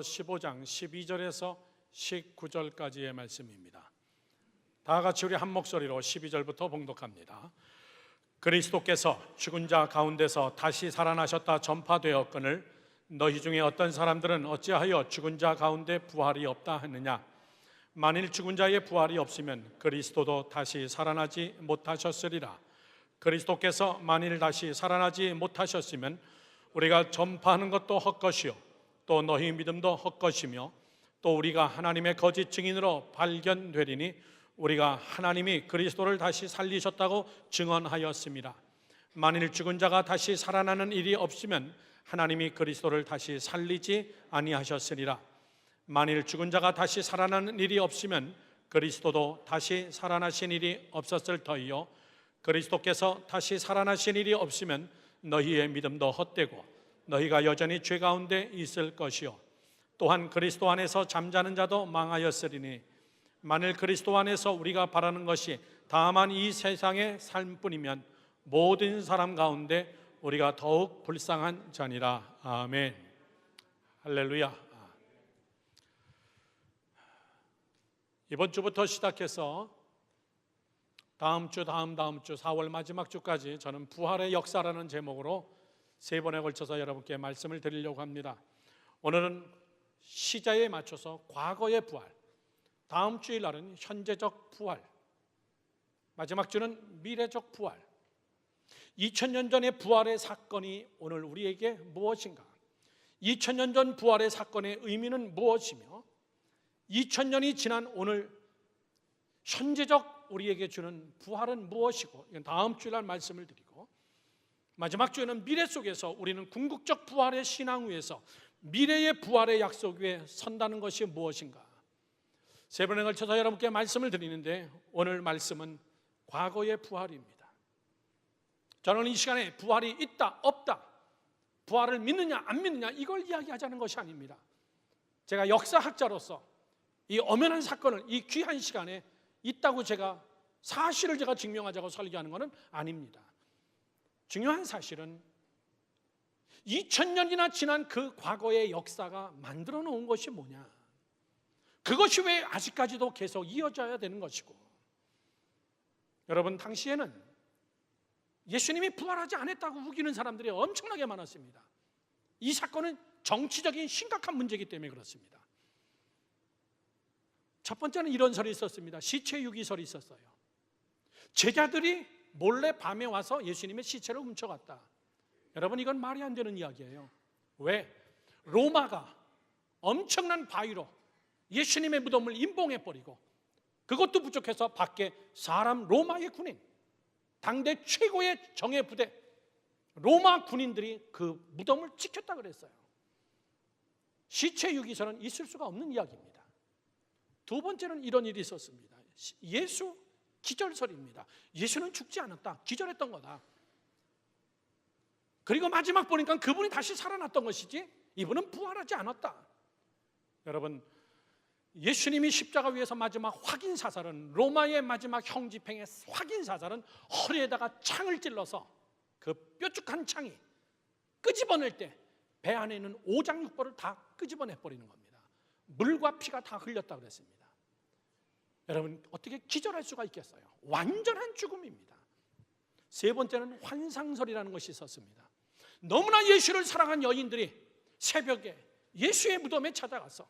15장 12절에서 19절까지의 말씀입니다. 다 같이 우리 한 목소리로 12절부터 봉독합니다. 그리스도께서 죽은 자 가운데서 다시 살아나셨다 전파되었거늘 너희 중에 어떤 사람들은 어찌하여 죽은 자 가운데 부활이 없다 하느냐? 만일 죽은 자의 부활이 없으면 그리스도도 다시 살아나지 못하셨으리라. 그리스도께서 만일 다시 살아나지 못하셨으면 우리가 전파하는 것도 헛것이요 또 너희 믿음도 헛것이며 또 우리가 하나님의 거짓 증인으로 발견되리니 우리가 하나님이 그리스도를 다시 살리셨다고 증언하였습니다. 만일 죽은 자가 다시 살아나는 일이 없으면 하나님이 그리스도를 다시 살리지 아니하셨으리라. 만일 죽은 자가 다시 살아나는 일이 없으면 그리스도도 다시 살아나신 일이 없었을 터이요 그리스도께서 다시 살아나신 일이 없으면 너희의 믿음도 헛되고 너희가 여전히 죄 가운데 있을 것이요 또한 그리스도 안에서 잠자는 자도 망하였으리니 만일 그리스도 안에서 우리가 바라는 것이 다만 이 세상의 삶뿐이면 모든 사람 가운데 우리가 더욱 불쌍한 자니라. 아멘. 할렐루야. 이번 주부터 시작해서 다음 주 4월 마지막 주까지 저는 부활의 역사라는 제목으로 3번에 걸쳐서 여러분께 말씀을 드리려고 합니다. 오늘은 시제에 맞춰서 과거의 부활, 다음 주일 날은 현재적 부활, 마지막 주는 미래적 부활. 2000년 전의 부활의 사건이 오늘 우리에게 무엇인가? 2000년 전 부활의 사건의 의미는 무엇이며 2000년이 지난 오늘 현재적 우리에게 주는 부활은 무엇이고, 이건 다음 주일 날 말씀을 드리고, 마지막 주에는 미래 속에서 우리는 궁극적 부활의 신앙 위에서 미래의 부활의 약속 위에 선다는 것이 무엇인가? 3번에 걸쳐서 여러분께 말씀을 드리는데 오늘 말씀은 과거의 부활입니다. 저는 이 시간에 부활이 있다 없다, 부활을 믿느냐 안 믿느냐 이걸 이야기하자는 것이 아닙니다. 제가 역사학자로서 이 엄연한 사건을 이 귀한 시간에 있다고 사실을 제가 증명하자고 설교하는 것은 아닙니다. 중요한 사실은 2000년이나 지난 그 과거의 역사가 만들어 놓은 것이 뭐냐, 그것이 왜 아직까지도 계속 이어져야 되는 것이고, 여러분 당시에는 예수님이 부활하지 않았다고 우기는 사람들이 엄청나게 많았습니다. 이 사건은 정치적인 심각한 문제이기 때문에 그렇습니다. 첫 번째는 이런 설이 있었습니다. 시체 유기설이 있었어요. 제자들이 몰래 밤에 와서 예수님의 시체를 훔쳐갔다. 여러분 이건 말이 안 되는 이야기예요. 왜? 로마가 엄청난 바위로 예수님의 무덤을 임봉해버리고 그것도 부족해서 밖에 로마의 군인, 당대 최고의 정예 부대 로마 군인들이 그 무덤을 지켰다 그랬어요. 시체 유기설은 있을 수가 없는 이야기입니다. 두 번째는 이런 일이 있었습니다. 예수 기절설입니다. 예수는 죽지 않았다, 기절했던 거다. 그리고 마지막 보니까 그분이 다시 살아났던 것이지 이분은 부활하지 않았다. 여러분 예수님이 십자가 위에서 마지막 확인 사살은, 로마의 마지막 형집행의 확인 사살은 허리에다가 창을 찔러서 그 뾰족한 창이 끄집어낼 때 배 안에 있는 오장육부를 다 끄집어내 버리는 겁니다. 물과 피가 다 흘렸다고 그랬습니다. 여러분 어떻게 기절할 수가 있겠어요? 완전한 죽음입니다. 세 번째는 환상설이라는 것이 있었습니다. 너무나 예수를 사랑한 여인들이 새벽에 예수의 무덤에 찾아가서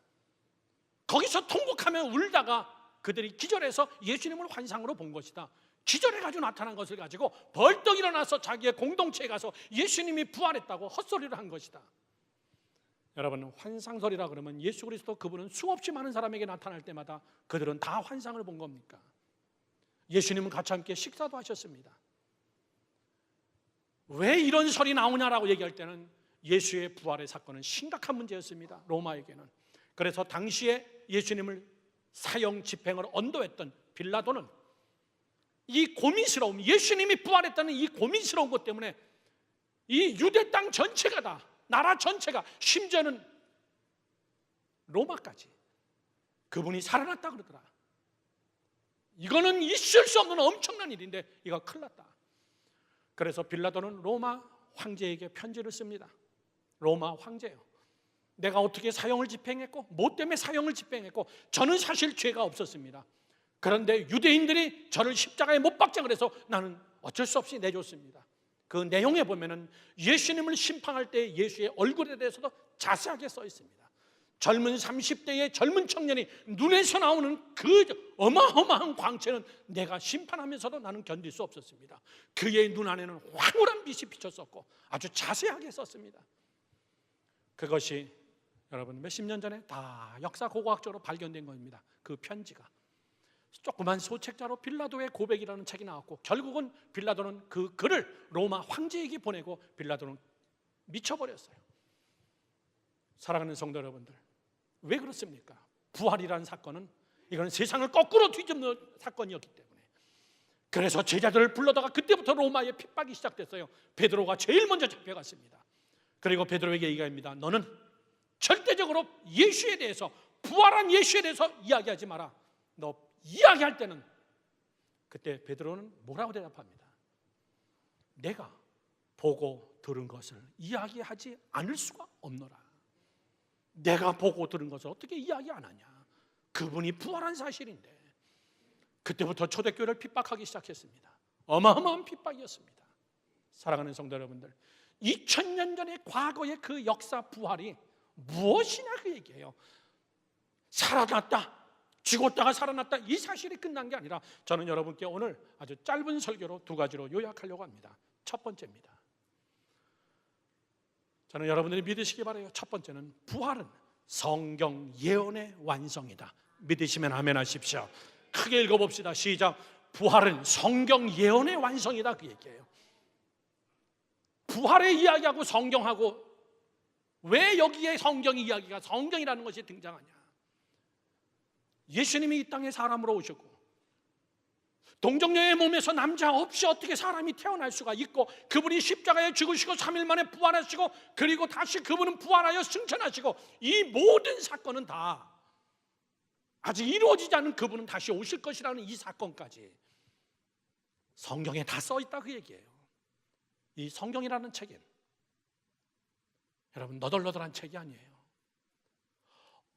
거기서 통곡하며 울다가 그들이 기절해서 예수님을 환상으로 본 것이다. 기절해가지고 나타난 것을 가지고 벌떡 일어나서 자기의 공동체에 가서 예수님이 부활했다고 헛소리를 한 것이다. 여러분 환상설이라 그러면 예수 그리스도 그분은 수없이 많은 사람에게 나타날 때마다 그들은 다 환상을 본 겁니까? 예수님은 같이 함께 식사도 하셨습니다. 왜 이런 설이 나오냐라고 얘기할 때는 예수의 부활의 사건은 심각한 문제였습니다. 로마에게는. 그래서 당시에 예수님을 사형 집행을 언도했던 빌라도는 이 고민스러움, 예수님이 부활했다는 이 고민스러운 것 때문에 이 유대 땅 전체가 다, 나라 전체가, 심지어는 로마까지 그분이 살아났다 그러더라. 이거는 있을 수 없는 엄청난 일인데 이거 큰일 났다. 그래서 빌라도는 로마 황제에게 편지를 씁니다. 로마 황제요, 내가 어떻게 사형을 집행했고 뭐 때문에 사형을 집행했고 저는 사실 죄가 없었습니다. 그런데 유대인들이 저를 십자가에 못 박자 그래서 나는 어쩔 수 없이 내줬습니다. 그 내용에 보면은 예수님을 심판할 때 예수의 얼굴에 대해서도 자세하게 써 있습니다. 젊은 30대의 젊은 청년이 눈에서 나오는 그 어마어마한 광채는 내가 심판하면서도 나는 견딜 수 없었습니다. 그의 눈 안에는 황홀한 빛이 비쳤었고 아주 자세하게 썼습니다. 그것이 여러분 몇십 년 전에 다 역사 고고학적으로 발견된 겁니다. 그 편지가 조그만 소책자로 빌라도의 고백이라는 책이 나왔고 결국은 빌라도는 그 글을 로마 황제에게 보내고 빌라도는 미쳐버렸어요. 사랑하는 성도 여러분들, 왜 그렇습니까? 부활이라는 사건은 이건 세상을 거꾸로 뒤집는 사건이었기 때문에 그래서 제자들을 불러다가 그때부터 로마의 핍박이 시작됐어요. 베드로가 제일 먼저 잡혀갔습니다. 그리고 베드로에게 얘기합니다. 너는 절대적으로 예수에 대해서 부활한 예수에 대해서 이야기하지 마라. 너 이야기할 때는 그때 베드로는 뭐라고 대답합니다. 내가 보고 들은 것을 이야기하지 않을 수가 없노라. 내가 보고 들은 것을 어떻게 이야기 안 하냐. 그분이 부활한 사실인데. 그때부터 초대교회를 핍박하기 시작했습니다. 어마어마한 핍박이었습니다. 사랑하는 성도 여러분들, 2000년 전의 과거의 그 역사 부활이 무엇이냐 그 얘기예요. 살아났다, 죽었다가 살아났다, 이 사실이 끝난 게 아니라 저는 여러분께 오늘 아주 짧은 설교로 두 가지로 요약하려고 합니다. 첫 번째입니다. 저는 여러분들이 믿으시기 바라요. 첫 번째는 부활은 성경 예언의 완성이다. 믿으시면 아멘 하십시오. 크게 읽어봅시다. 시작. 부활은 성경 예언의 완성이다 그 얘기예요. 부활의 이야기하고 성경하고 왜 여기에 성경 이야기가 성경이라는 것이 등장하냐. 예수님이 이 땅에 사람으로 오셨고 동정녀의 몸에서 남자 없이 어떻게 사람이 태어날 수가 있고 그분이 십자가에 죽으시고 3일 만에 부활하시고 그리고 다시 그분은 부활하여 승천하시고 이 모든 사건은 다 아직 이루어지지 않은 그분은 다시 오실 것이라는 이 사건까지 성경에 다 써있다 그 얘기예요. 이 성경이라는 책은 여러분 너덜너덜한 책이 아니에요.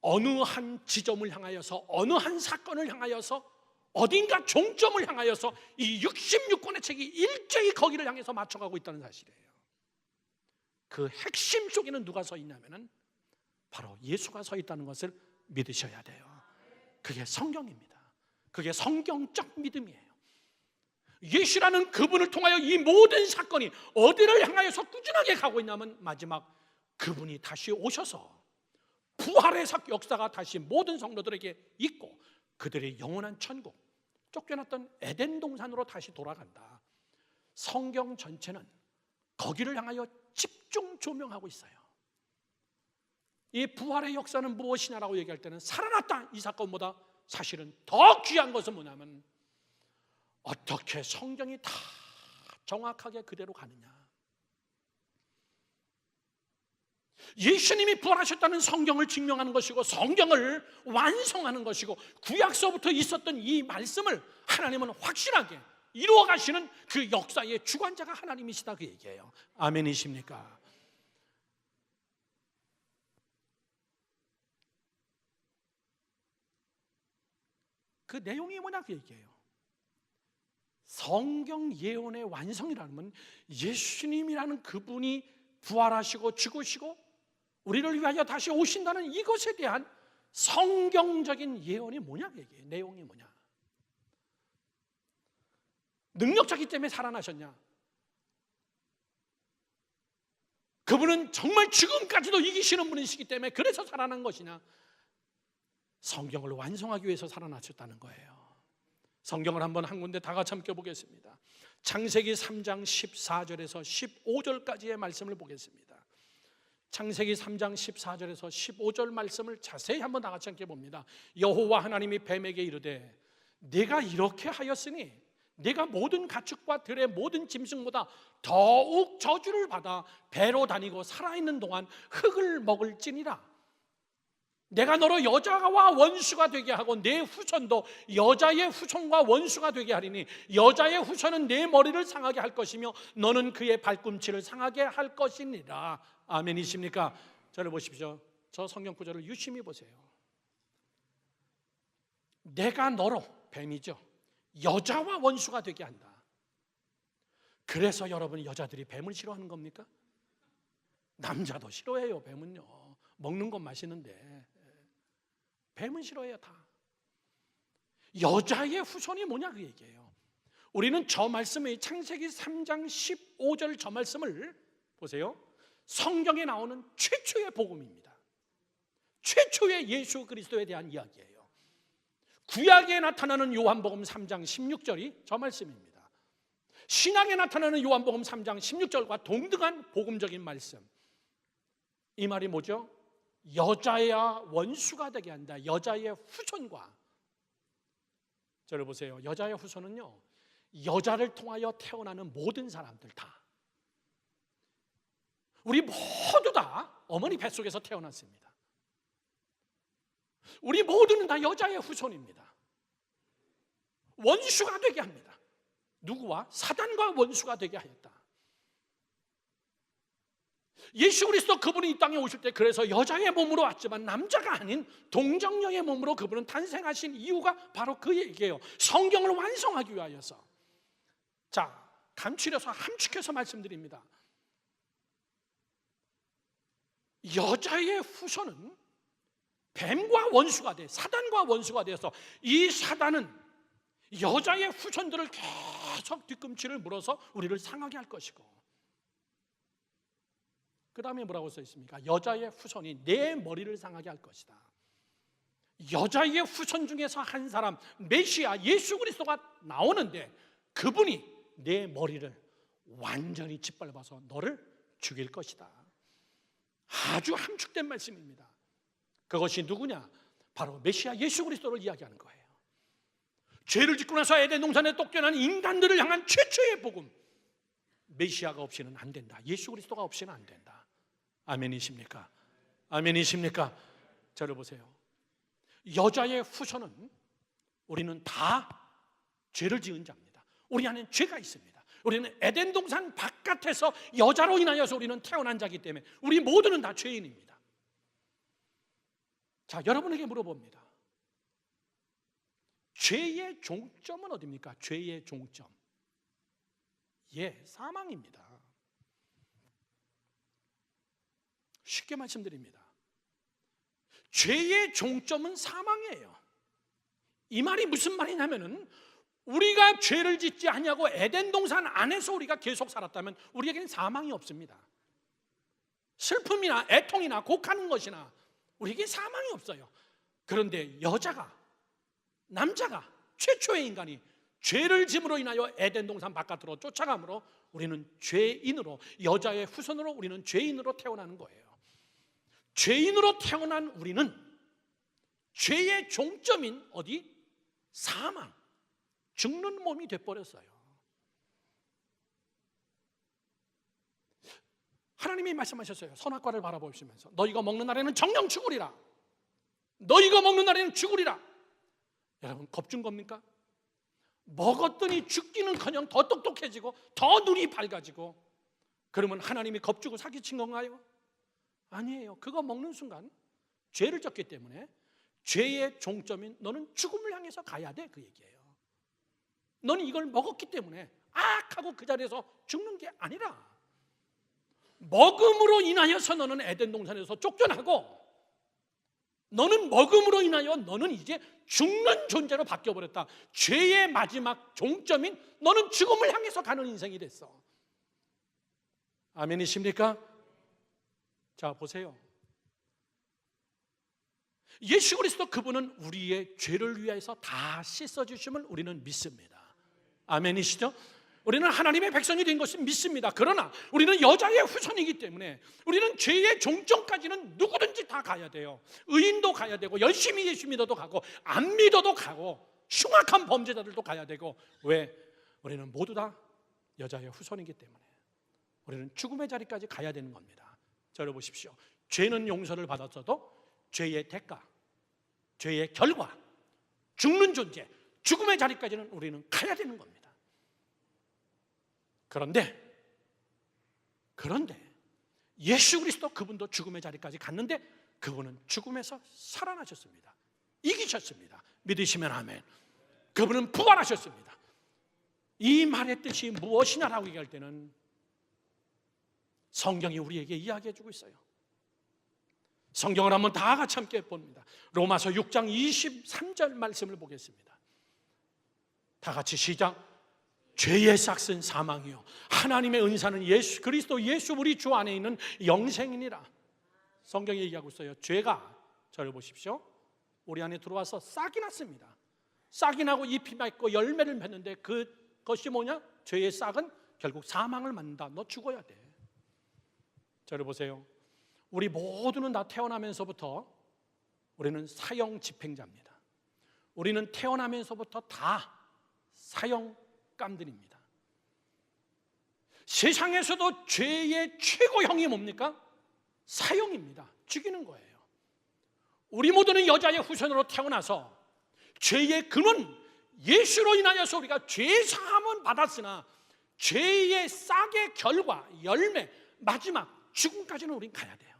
어느 한 지점을 향하여서 어느 한 사건을 향하여서 어딘가 종점을 향하여서 이 66권의 책이 일제히 거기를 향해서 맞춰가고 있다는 사실이에요. 그 핵심 속에는 누가 서 있냐면은 바로 예수가 서 있다는 것을 믿으셔야 돼요. 그게 성경입니다. 그게 성경적 믿음이에요. 예수라는 그분을 통하여 이 모든 사건이 어디를 향하여서 꾸준하게 가고 있냐면 마지막 그분이 다시 오셔서 부활의 역사가 다시 모든 성도들에게 있고 그들의 영원한 천국, 쫓겨났던 에덴 동산으로 다시 돌아간다. 성경 전체는 거기를 향하여 집중 조명하고 있어요. 이 부활의 역사는 무엇이냐라고 얘기할 때는 살아났다 이 사건보다 사실은 더 귀한 것은 뭐냐면 어떻게 성경이 다 정확하게 그대로 가느냐. 예수님이 부활하셨다는 성경을 증명하는 것이고 성경을 완성하는 것이고 구약서부터 있었던 이 말씀을 하나님은 확실하게 이루어 가시는 그 역사의 주관자가 하나님이시다 그 얘기예요. 아멘이십니까? 그 내용이 뭐냐 그 얘기예요. 성경 예언의 완성이라는 건 예수님이라는 그분이 부활하시고 죽으시고 우리를 위하여 다시 오신다는 이것에 대한 성경적인 예언이 뭐냐 그 얘기예요. 내용이 뭐냐. 능력자기 때문에 살아나셨냐? 그분은 정말 지금까지도 이기시는 분이시기 때문에 그래서 살아난 것이냐? 성경을 완성하기 위해서 살아나셨다는 거예요. 성경을 한번 한 군데 다 같이 함께 보겠습니다. 창세기 3장 14절에서 15절까지의 말씀을 보겠습니다. 창세기 3장 14절에서 15절 말씀을 자세히 한번 다 같이 함께 봅니다. 여호와 하나님이 뱀에게 이르되 내가 이렇게 하였으니 내가 모든 가축과 들의 모든 짐승보다 더욱 저주를 받아 배로 다니고 살아있는 동안 흙을 먹을지니라. 내가 너로 여자와 원수가 되게 하고 내 후손도 여자의 후손과 원수가 되게 하리니 여자의 후손은 내 머리를 상하게 할 것이며 너는 그의 발꿈치를 상하게 할 것이니라. 아멘이십니까? 저를 보십시오. 저 성경 구절을 유심히 보세요. 내가 너로, 뱀이죠, 여자와 원수가 되게 한다. 그래서 여러분, 여자들이 뱀을 싫어하는 겁니까? 남자도 싫어해요. 뱀은요, 먹는 건 맛있는데 뱀은 싫어해요. 다. 여자의 후손이 뭐냐 그 얘기예요. 우리는 저 말씀의 창세기 3장 15절 저 말씀을 보세요. 성경에 나오는 최초의 복음입니다. 최초의 예수 그리스도에 대한 이야기예요. 구약에 나타나는 요한복음 3장 16절이 저 말씀입니다. 신약에 나타나는 요한복음 3장 16절과 동등한 복음적인 말씀. 이 말이 뭐죠? 여자야 원수가 되게 한다. 여자의 후손과. 저를 보세요. 여자의 후손은요, 여자를 통하여 태어나는 모든 사람들 다, 우리 모두 다 어머니 뱃속에서 태어났습니다. 우리 모두는 다 여자의 후손입니다. 원수가 되게 합니다. 누구와? 사단과 원수가 되게 하였다. 예수 그리스도 그분이 이 땅에 오실 때 그래서 여자의 몸으로 왔지만 남자가 아닌 동정녀의 몸으로 그분은 탄생하신 이유가 바로 그 얘기예요. 성경을 완성하기 위하여서. 자, 감추려서 함축해서 말씀드립니다. 여자의 후손은 뱀과 원수가 돼, 사단과 원수가 되어서 이 사단은 여자의 후손들을 계속 뒤꿈치를 물어서 우리를 상하게 할 것이고, 그 다음에 뭐라고 써 있습니까? 여자의 후손이 내 머리를 상하게 할 것이다. 여자의 후손 중에서 한 사람, 메시아 예수 그리스도가 나오는데 그분이 내 머리를 완전히 짓밟아서 너를 죽일 것이다. 아주 함축된 말씀입니다. 그것이 누구냐? 바로 메시아 예수 그리스도를 이야기하는 거예요. 죄를 짓고 나서 에덴 동산에 쫓겨난 인간들을 향한 최초의 복음. 메시아가 없이는 안 된다. 예수 그리스도가 없이는 안 된다. 아멘이십니까? 아멘이십니까? 저를 보세요. 여자의 후손은 우리는 다 죄를 지은 자입니다. 우리 안에 죄가 있습니다. 우리는 에덴 동산 바깥에서 여자로 인하여서 우리는 태어난 자이기 때문에 우리 모두는 다 죄인입니다. 자, 여러분에게 물어봅니다. 죄의 종점은 어디입니까? 죄의 종점. 예, 사망입니다. 쉽게 말씀드립니다. 죄의 종점은 사망이에요. 이 말이 무슨 말이냐면은 우리가 죄를 짓지 아니하고 에덴 동산 안에서 우리가 계속 살았다면 우리에게는 사망이 없습니다. 슬픔이나 애통이나 곡하는 것이나 우리에게 사망이 없어요. 그런데 여자가, 남자가, 최초의 인간이 죄를 짐으로 인하여 에덴 동산 바깥으로 쫓아가므로 우리는 죄인으로, 여자의 후손으로 우리는 죄인으로 태어나는 거예요. 죄인으로 태어난 우리는 죄의 종점인 어디? 사망, 죽는 몸이 돼버렸어요. 하나님이 말씀하셨어요. 선악과를 바라보시면서 너희가 먹는 날에는 정령 죽으리라. 너희가 먹는 날에는 죽으리라. 여러분, 겁준 겁니까? 먹었더니 죽기는커녕 더 똑똑해지고 더 눈이 밝아지고, 그러면 하나님이 겁주고 사기친 건가요? 아니에요. 그거 먹는 순간 죄를 졌기 때문에 죄의 종점인 너는 죽음을 향해서 가야 돼, 그 얘기예요. 너는 이걸 먹었기 때문에 하고 그 자리에서 죽는 게 아니라 먹음으로 인하여서 너는 에덴 동산에서 쫓겨나고, 너는 먹음으로 인하여 너는 이제 죽는 존재로 바뀌어버렸다. 죄의 마지막 종점인 너는 죽음을 향해서 가는 인생이 됐어. 아멘이십니까? 자, 보세요. 예수 그리스도 그분은 우리의 죄를 위해서 다 씻어주심을 우리는 믿습니다. 아멘이시죠? 우리는 하나님의 백성이 된 것을 믿습니다. 그러나 우리는 여자의 후손이기 때문에 우리는 죄의 종점까지는 누구든지 다 가야 돼요. 의인도 가야 되고, 열심히 예수 믿어도 가고, 안 믿어도 가고, 흉악한 범죄자들도 가야 되고. 왜? 우리는 모두 다 여자의 후손이기 때문에 우리는 죽음의 자리까지 가야 되는 겁니다. 저를 보십시오. 죄는 용서를 받았어도 죄의 대가, 죄의 결과, 죽는 존재, 죽음의 자리까지는 우리는 가야 되는 겁니다. 그런데 예수 그리스도 그분도 죽음의 자리까지 갔는데 그분은 죽음에서 살아나셨습니다. 이기셨습니다. 믿으시면 아멘. 그분은 부활하셨습니다. 이 말의 뜻이 무엇이냐라고 얘기할 때는 성경이 우리에게 이야기해 주고 있어요. 성경을 한번 다 같이 함께 봅니다. 로마서 6장 23절 말씀을 보겠습니다. 다 같이 시작. 죄의 삭은 사망이요 하나님의 은사는 예수 그리스도 예수 우리 주 안에 있는 영생이니라. 성경이 얘기하고 있어요. 죄가, 저를 보십시오, 우리 안에 들어와서 싹이 났습니다. 싹이 나고 잎이 맺고 열매를 맺는데 그것이 뭐냐? 죄의 싹은 결국 사망을 만든다. 너 죽어야 돼. 저를 보세요. 우리 모두는 다 태어나면서부터 우리는 사형 집행자입니다. 우리는 태어나면서부터 다 사형감들입니다. 세상에서도 죄의 최고형이 뭡니까? 사형입니다. 죽이는 거예요. 우리 모두는 여자의 후손으로 태어나서 죄의 근원 예수로 인하여서 우리가 죄 사함은 받았으나 죄의 싹의 결과, 열매, 마지막 죽음까지는 우린 가야 돼요.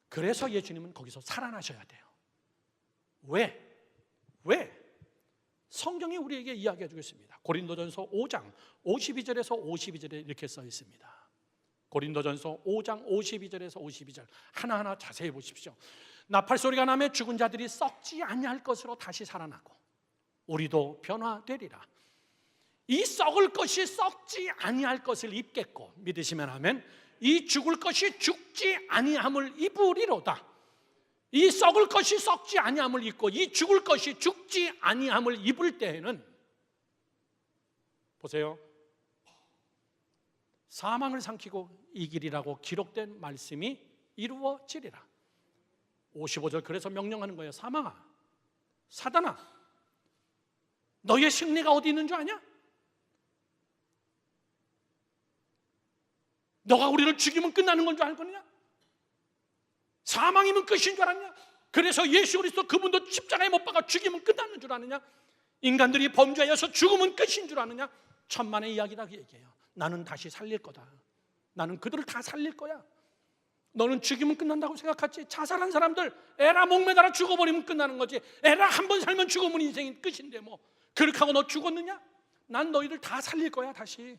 그래서 예수님은 거기서 살아나셔야 돼요. 왜? 성경이 우리에게 이야기해 주겠습니다. 고린도전서 5장 52절에서 52절에 이렇게 써 있습니다. 고린도전서 5장 52절에서 52절 하나하나 자세히 보십시오. 나팔소리가 나며 죽은 자들이 썩지 아니할 것으로 다시 살아나고 우리도 변화되리라. 이 썩을 것이 썩지 아니할 것을 입겠고, 믿으시면 아멘. 이 죽을 것이 죽지 아니함을 입으리로다. 이 썩을 것이 썩지 아니함을 입고 이 죽을 것이 죽지 아니함을 입을 때에는 보세요, 사망을 삼키고 이기리라고 기록된 말씀이 이루어지리라. 55절 그래서 명령하는 거예요. 사망아, 사단아, 너의 승리가 어디 있는 줄 아냐? 너가 우리를 죽이면 끝나는 건 줄 알거냐? 사망이면 끝인 줄 알았냐? 그래서 예수 그리스도 그분도 십자가에 못 박아 죽이면 끝나는 줄 아느냐? 인간들이 범죄하여서 죽으면 끝인 줄 아느냐? 천만의 이야기다 그 얘기예요. 나는 다시 살릴 거다. 나는 그들을 다 살릴 거야. 너는 죽이면 끝난다고 생각했지? 자살한 사람들 에라 목매달아 죽어버리면 끝나는 거지. 에라 한 번 살면 죽으면 인생이 끝인데 뭐 그렇게 하고 너 죽었느냐? 난 너희들 다 살릴 거야. 다시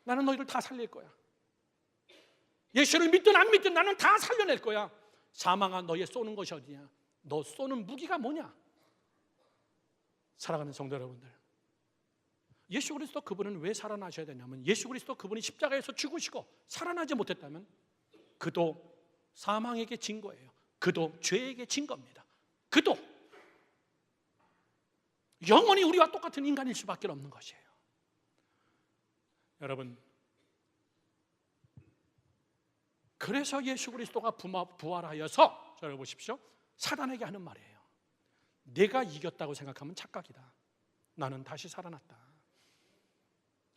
나는 너희들 다 살릴 거야. 예수를 믿든 안 믿든 나는 다 살려낼 거야. 사망아, 너의 쏘는 것이 어디냐? 너 쏘는 무기가 뭐냐? 사랑하는 성도 여러분들, 예수 그리스도 그분은 왜 살아나셔야 되냐면, 예수 그리스도 그분이 십자가에서 죽으시고 살아나지 못했다면 그도 사망에게 진 거예요. 그도 죄에게 진 겁니다. 그도 영원히 우리와 똑같은 인간일 수밖에 없는 것이에요. 여러분, 그래서 예수 그리스도가 부활하여서, 저를 보십시오, 사단에게 하는 말이에요. 내가 이겼다고 생각하면 착각이다. 나는 다시 살아났다.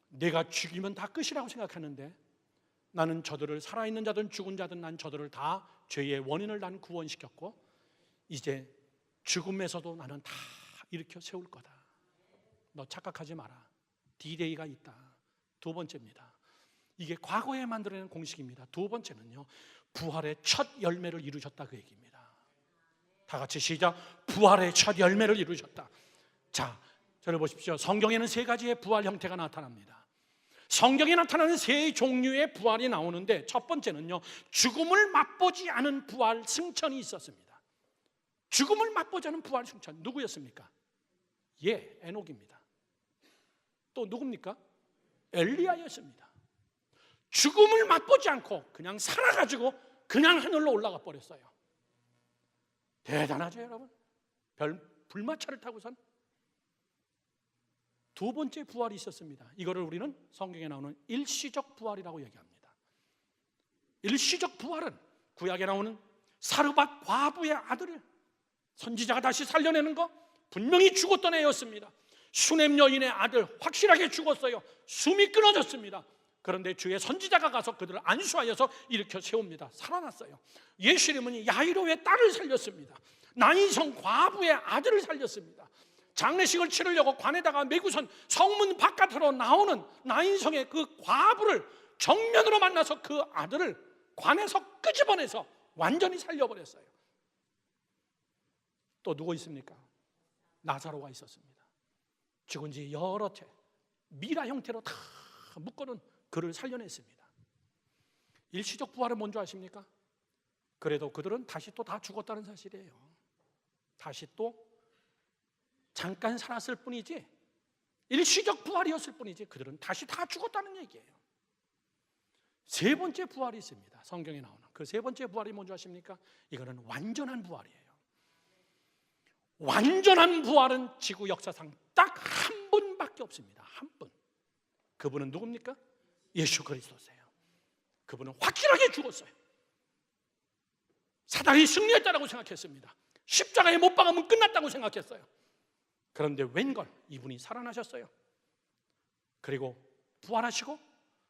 내가 죽이면 다 끝이라고 생각하는데 나는 저들을, 살아있는 자든 죽은 자든 난 저들을 다 죄의 원인을 난 구원시켰고 이제 죽음에서도 나는 다 일으켜 세울 거다. 너 착각하지 마라. D-Day가 있다. 두 번째입니다. 이게 과거에 만들어낸 공식입니다. 두 번째는요, 부활의 첫 열매를 이루셨다 그 얘기입니다. 다 같이 시작. 부활의 첫 열매를 이루셨다. 자, 저를 보십시오. 성경에는 세 가지의 부활 형태가 나타납니다. 성경에 나타나는 세 종류의 부활이 나오는데 첫 번째는요, 죽음을 맛보지 않은 부활 승천이 있었습니다. 죽음을 맛보지 않은 부활 승천, 누구였습니까? 에녹입니다. 또 누굽니까? 엘리야였습니다. 죽음을 맛보지 않고 그냥 살아가지고 그냥 하늘로 올라가 버렸어요. 대단하죠 여러분? 불마차를 타고선. 두 번째 부활이 있었습니다. 이거를 우리는 성경에 나오는 일시적 부활이라고 얘기합니다. 일시적 부활은 구약에 나오는 사르밧 과부의 아들을 선지자가 다시 살려내는 거, 분명히 죽었던 애였습니다. 수넴 여인의 아들 확실하게 죽었어요. 숨이 끊어졌습니다. 그런데 주의 선지자가 가서 그들을 안수하여서 일으켜 세웁니다. 살아났어요. 예수님은 야이로의 딸을 살렸습니다. 나인성 과부의 아들을 살렸습니다. 장례식을 치르려고 관에다가 메고선 성문 바깥으로 나오는 나인성의 그 과부를 정면으로 만나서 그 아들을 관에서 끄집어내서 완전히 살려버렸어요. 또 누구 있습니까? 나사로가 있었습니다. 죽은 지 여러 해 미라 형태로 다 묶어놓은 그를 살려냈습니다. 일시적 부활은 뭔지 아십니까? 그래도 그들은 다시 또 다 죽었다는 사실이에요. 다시 또 잠깐 살았을 뿐이지, 일시적 부활이었을 뿐이지 그들은 다시 다 죽었다는 얘기예요. 세 번째 부활이 있습니다. 성경에 나오는 그 세 번째 부활이 뭔지 아십니까? 이거는 완전한 부활이에요. 완전한 부활은 지구 역사상 딱 한 분밖에 없습니다. 한 분. 그분은 누굽니까? 예수 그리스도세요. 그분은 확실하게 죽었어요. 사단이 승리했다고 생각했습니다. 십자가에 못 박으면 끝났다고 생각했어요. 그런데 웬걸 이분이 살아나셨어요. 그리고 부활하시고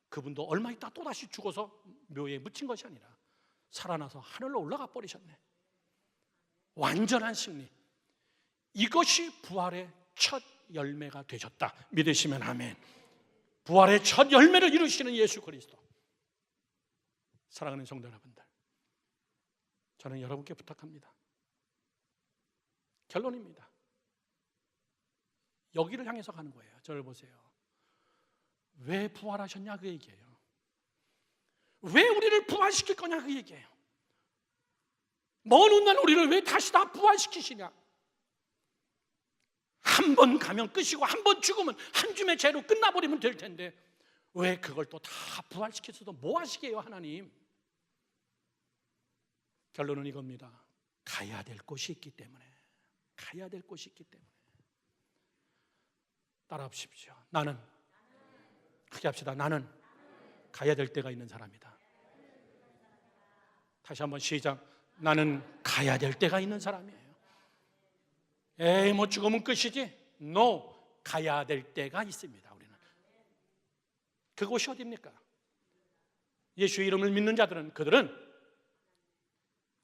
그분도 얼마 있다 또다시 죽어서 묘에 묻힌 것이 아니라 살아나서 하늘로 올라가 버리셨네. 완전한 승리. 이것이 부활의 첫 열매가 되셨다. 믿으시면 아멘. 부활의 첫 열매를 이루시는 예수 그리스도. 사랑하는 성도 여러분들, 저는 여러분께 부탁합니다. 결론입니다. 여기를 향해서 가는 거예요. 저를 보세요. 왜 부활하셨냐 그 얘기예요. 왜 우리를 부활시킬 거냐 그 얘기예요. 먼 훗날 우리를 왜 다시 다 부활시키시냐. 한 번 가면 끝이고 한 번 죽으면 한 줌의 죄로 끝나버리면 될 텐데 왜 그걸 또 다 부활시켜서도 뭐 하시게요 하나님. 결론은 이겁니다. 가야 될 곳이 있기 때문에. 가야 될 곳이 있기 때문에. 따라하십시오. 나는, 크게 합시다. 나는 가야 될 때가 있는 사람이다. 다시 한번 시작. 나는 가야 될 때가 있는 사람이에요. 에이 뭐 죽으면 끝이지. No, 가야 될 때가 있습니다. 우리는. 그곳이 어디입니까? 예수의 이름을 믿는 자들은, 그들은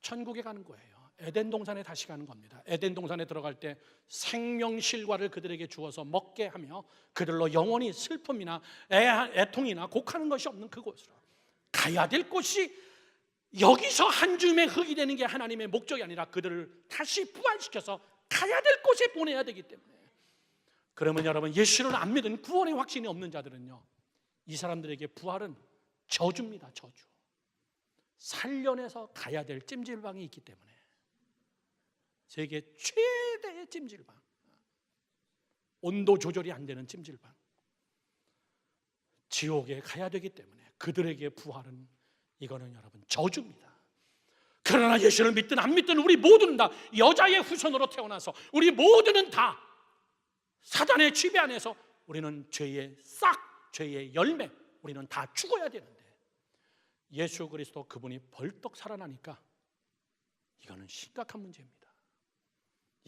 천국에 가는 거예요. 에덴 동산에 다시 가는 겁니다. 에덴 동산에 들어갈 때 생명실과를 그들에게 주어서 먹게 하며 그들로 영원히 슬픔이나 애통이나 곡하는 것이 없는 그곳으로 가야 될 곳이, 여기서 한 줌의 흙이 되는 게 하나님의 목적이 아니라 그들을 다시 부활시켜서 가야 될 곳에 보내야 되기 때문에. 그러면 여러분, 예수를 안 믿은 구원의 확신이 없는 자들은요, 이 사람들에게 부활은 저주입니다. 저주. 살려내서 가야 될 찜질방이 있기 때문에. 세계 최대의 찜질방, 온도 조절이 안 되는 찜질방, 지옥에 가야 되기 때문에 그들에게 부활은, 이거는 여러분 저주입니다. 그러나 예수를 믿든 안 믿든 우리 모두는 다 여자의 후손으로 태어나서 우리 모두는 다 사단의 지배 안에서 우리는 죄의 싹, 죄의 열매, 우리는 다 죽어야 되는데 예수 그리스도 그분이 벌떡 살아나니까 이거는 심각한 문제입니다.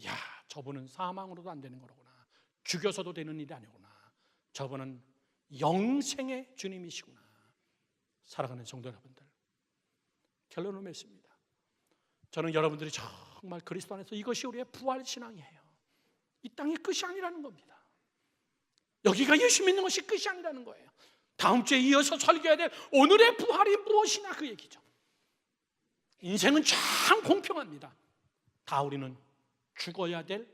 야, 저분은 사망으로도 안 되는 거로구나. 죽여서도 되는 일이 아니구나. 저분은 영생의 주님이시구나. 사랑하는 성도 여러분들, 결론을 맺습니다. 저는 여러분들이 정말 그리스도 안에서 이것이 우리의 부활 신앙이에요. 이 땅이 끝이 아니라는 겁니다. 여기가 예수 믿는 것이 끝이 아니라는 거예요. 다음 주에 이어서 설교해야 될 오늘의 부활이 무엇이냐 그 얘기죠. 인생은 참 공평합니다. 다 우리는 죽어야 될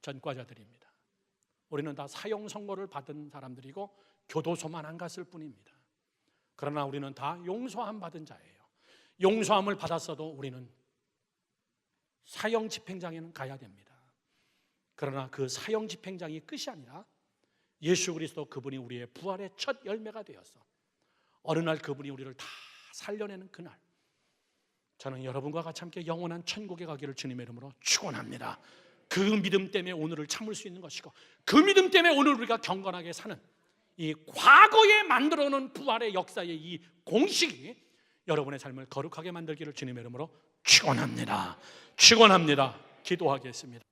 전과자들입니다. 우리는 다 사형 선고를 받은 사람들이고 교도소만 안 갔을 뿐입니다. 그러나 우리는 다 용서함 받은 자예요. 용서함을 받았어도 우리는 사형 집행장에는 가야 됩니다. 그러나 그 사형 집행장이 끝이 아니라 예수 그리스도 그분이 우리의 부활의 첫 열매가 되어서 어느 날 그분이 우리를 다 살려내는 그날, 저는 여러분과 같이 함께 영원한 천국에 가기를 주님의 이름으로 축원합니다. 그 믿음 때문에 오늘을 참을 수 있는 것이고, 그 믿음 때문에 오늘 우리가 경건하게 사는 이 과거에 만들어 놓은 부활의 역사의 이 공식이 여러분의 삶을 거룩하게 만들기를 주님의 이름으로 축원합니다. 축원합니다. 기도하겠습니다.